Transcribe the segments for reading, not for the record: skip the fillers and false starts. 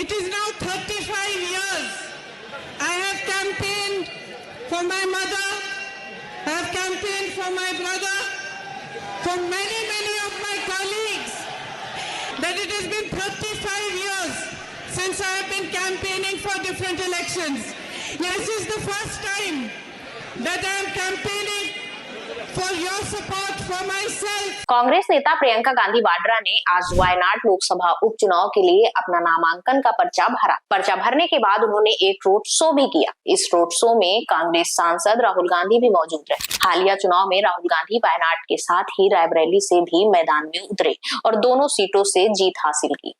It is now 35 years. I have campaigned for my mother, I have campaigned for my brother, for many of my colleagues. That it has been 35 years since I have been campaigning for different elections. This is the first time that I am campaigning for your support for myself. Congress नेता प्रियंका गांधी वाड्रा ने आज वायनाड लोकसभा उपचुनाव के लिए अपना नामांकन का पर्चा भरा। पर्चा भरने के बाद उन्होंने एक रोड शो भी किया। इस रोड शो में कांग्रेस सांसद राहुल गांधी भी मौजूद रहे। हालिया चुनाव में राहुल गांधी वायनाड के साथ ही रायबरेली से भी मैदान में उतरे और दोनों सीटों से जीत हासिल की।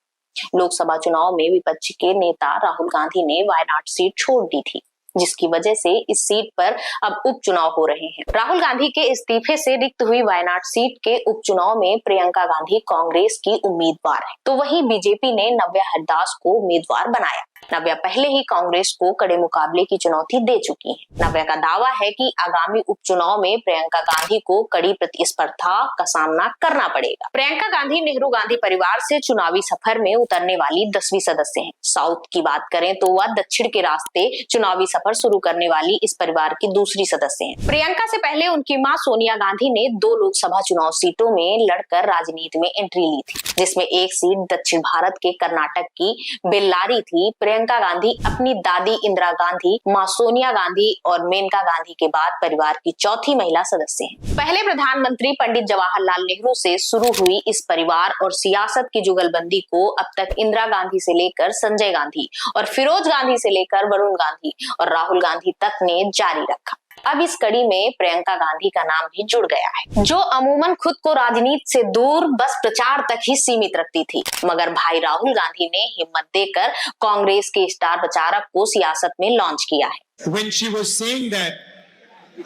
लोकसभा चुनाव में विपक्ष के नेता राहुल गांधी ने वायनाड सीट छोड़ दी थी, जिसकी वजह से इस सीट पर अब उपचुनाव हो रहे हैं। राहुल गांधी के इस्तीफे से रिक्त हुई वायनाड सीट के उपचुनाव में प्रियंका गांधी कांग्रेस की उम्मीदवार है, तो वहीं बीजेपी ने नव्या हरदास को उम्मीदवार बनाया। नव्या पहले ही कांग्रेस को कड़े मुकाबले की चुनौती दे चुकी है। नव्या का दावा है कि आगामी उपचुनाव में प्रियंका गांधी को कड़ी प्रतिस्पर्धा का सामना करना पड़ेगा। प्रियंका गांधी नेहरू गांधी परिवार से चुनावी सफर में उतरने वाली 10वीं सदस्य हैं। साउथ की बात करें तो वह दक्षिण के रास्ते चुनावी सफर शुरू करने वाली इस परिवार की दूसरी सदस्य हैं। प्रियंका से पहले उनकी मां सोनिया गांधी ने 2 लोकसभा चुनाव सीटों में लड़कर राजनीति में एंट्री ली थी, जिसमें एक सीट दक्षिण भारत के कर्नाटक की बेल्लारी थी। प्रियंका गांधी अपनी दादी इंदिरा गांधी, मां सोनिया गांधी और मेनका गांधी के बाद परिवार की चौथी महिला सदस्य हैं। पहले प्रधानमंत्री पंडित जवाहरलाल नेहरू से शुरू हुई इस परिवार और सियासत की जुगलबंदी को अब तक इंदिरा गांधी से लेकर संजय गांधी और फिरोज गांधी से लेकर वरुण गांधी और राहुल गांधी तक ने जारी रखा। अब इस कड़ी में प्रियंका गांधी का नाम भी जुड़ गया है, जो अमूमन खुद को राजनीति से दूर बस प्रचार तक ही सीमित रखती थी, मगर भाई राहुल गांधी ने हिम्मत देकर कांग्रेस के स्टार प्रचारक को सियासत में लॉन्च किया है। When she was saying that,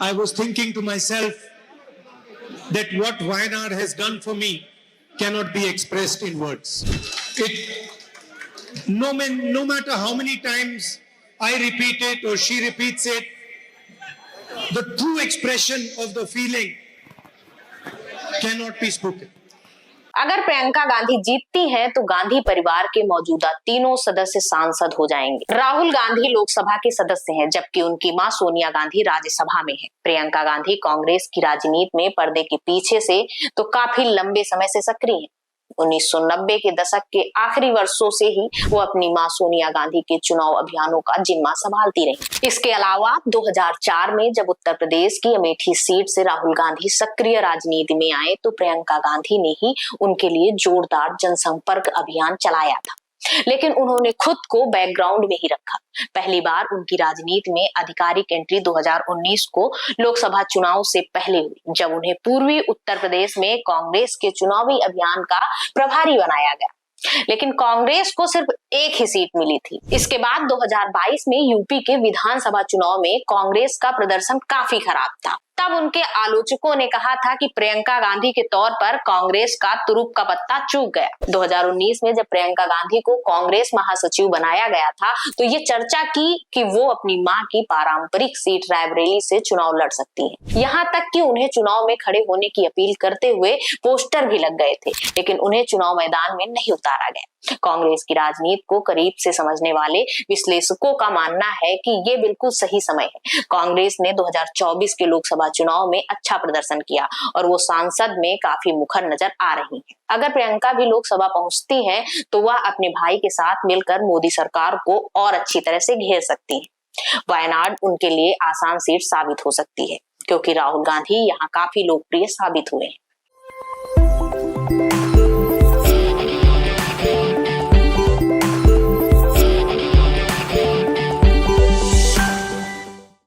I was thinking to myself that what Wayanad has done for me cannot be expressed in words. No matter how many times I repeat it or she repeats it, the true expression of the feeling cannot be spoken. अगर प्रियंका गांधी जीतती हैं तो गांधी परिवार के मौजूदा तीनों सदस्य सांसद हो जाएंगे। राहुल गांधी लोकसभा के सदस्य हैं, जबकि उनकी मां सोनिया गांधी राज्यसभा में है। प्रियंका गांधी कांग्रेस की राजनीति में पर्दे के पीछे से तो काफी लंबे समय से सक्रिय हैं। 1990 के दशक के आखिरी वर्षों से ही वो अपनी मां सोनिया गांधी के चुनाव अभियानों का जिम्मा संभालती रही। इसके अलावा 2004 में जब उत्तर प्रदेश की अमेठी सीट से राहुल गांधी सक्रिय राजनीति में आए तो प्रियंका गांधी ने ही उनके लिए जोरदार जनसंपर्क अभियान चलाया था, लेकिन उन्होंने खुद को बैकग्राउंड में ही रखा। पहली बार उनकी राजनीति में आधिकारिक एंट्री 2019 को लोकसभा चुनाव से पहले हुई, जब उन्हें पूर्वी उत्तर प्रदेश में कांग्रेस के चुनावी अभियान का प्रभारी बनाया गया। लेकिन कांग्रेस को सिर्फ एक ही सीट मिली थी। इसके बाद 2022 में यूपी के विधानसभा चुनाव में कांग्रेस का प्रदर्शन काफी खराब था। तब उनके आलोचकों ने कहा था कि प्रियंका गांधी के तौर पर कांग्रेस का तुरुप का पत्ता चूक गया। 2019 में जब प्रियंका गांधी को कांग्रेस महासचिव बनाया गया था तो ये चर्चा की कि वो अपनी मां की पारंपरिक सीट रायबरेली से चुनाव लड़ सकती हैं। यहाँ तक कि उन्हें चुनाव में खड़े होने की अपील करते हुए पोस्टर भी लग गए थे, लेकिन उन्हें चुनाव मैदान में नहीं उतारा गया। कांग्रेस की राजनीति को करीब से समझने वाले विश्लेषकों का मानना है कि ये बिल्कुल सही समय है। कांग्रेस ने 2024 के लोकसभा चुनाव में अच्छा प्रदर्शन किया और वो सांसद में काफी मुखर नजर आ रही है। अगर प्रियंका भी लोकसभा पहुंचती हैं तो वह अपने भाई के साथ मिलकर मोदी सरकार को और अच्छी तरह से घेर सकती है। वायनाड उनके लिए आसान सीट साबित हो सकती है, क्योंकि राहुल गांधी यहाँ काफी लोकप्रिय साबित हुए हैं।